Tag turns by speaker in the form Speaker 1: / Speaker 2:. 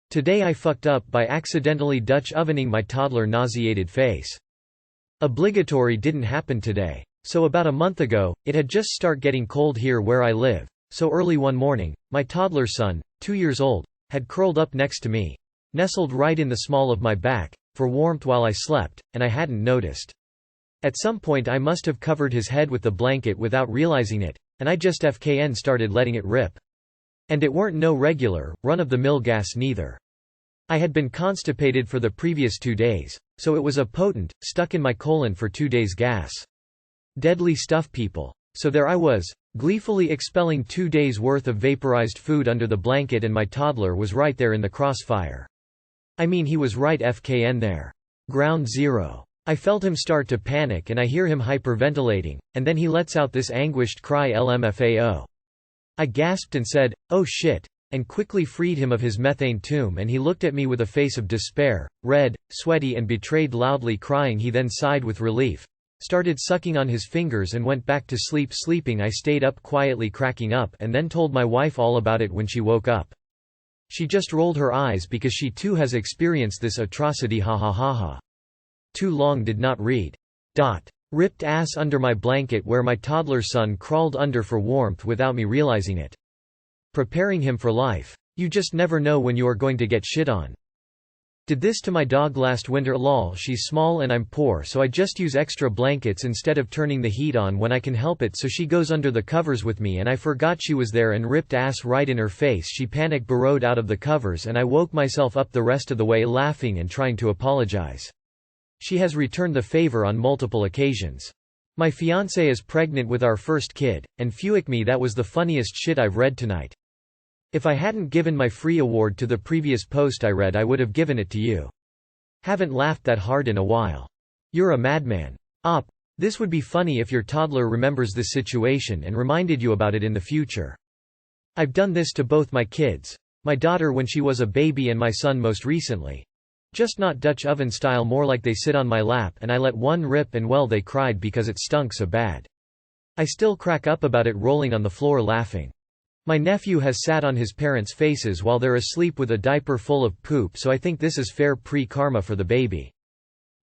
Speaker 1: Today I fucked up by accidentally Dutch ovening my toddler nauseated face. Obligatory didn't happen today. So about a month ago, it had just start getting cold here where I live, so early one morning, my toddler son, 2 years old, had curled up next to me, nestled right in the small of my back, for warmth while I slept, and I hadn't noticed. At some point I must have covered his head with the blanket without realizing it, and I just FKN started letting it rip. And it weren't no regular, run-of-the-mill gas neither. I had been constipated for the previous 2 days, so it was a potent, stuck in my colon for 2 days gas. Deadly stuff, people. So there I was, gleefully expelling 2 days' worth of vaporized food under the blanket, and my toddler was right there in the crossfire. I mean, he was right FKN there. Ground zero. I felt him start to panic and I hear him hyperventilating, and then he lets out this anguished cry LMFAO. I gasped and said, "Oh shit," and quickly freed him of his methane tomb, and he looked at me with a face of despair, red, sweaty and betrayed, loudly crying. He then sighed with relief, started sucking on his fingers and went back to sleep. Sleeping, I stayed up quietly cracking up and then told my wife all about it when she woke up. She just rolled her eyes because she too has experienced this atrocity, ha ha ha ha. Too long did not read. Ripped ass under my blanket where my toddler son crawled under for warmth without me realizing it. Preparing him for life. You just never know when you are going to get shit on. Did this to my dog last winter. Lol, she's small and I'm poor, so I just use extra blankets instead of turning the heat on when I can help it, so she goes under the covers with me, and I forgot she was there and ripped ass right in her face. She panic burrowed out of the covers and I woke myself up the rest of the way laughing and trying to apologize. She has returned the favor on multiple occasions. My fiancée is pregnant with our first kid, and fuck me, that was the funniest shit I've read tonight. If I hadn't given my free award to the previous post I read, I would have given it to you. Haven't laughed that hard in a while. You're a madman. This would be funny if your toddler remembers this situation and reminded you about it in the future. I've done this to both my kids. My daughter when she was a baby and my son most recently. Just not Dutch oven style, more like they sit on my lap and I let one rip and well, they cried because it stunk so bad. I still crack up about it, rolling on the floor laughing. My nephew has sat on his parents' faces while they're asleep with a diaper full of poop, so I think this is fair pre-karma for the baby.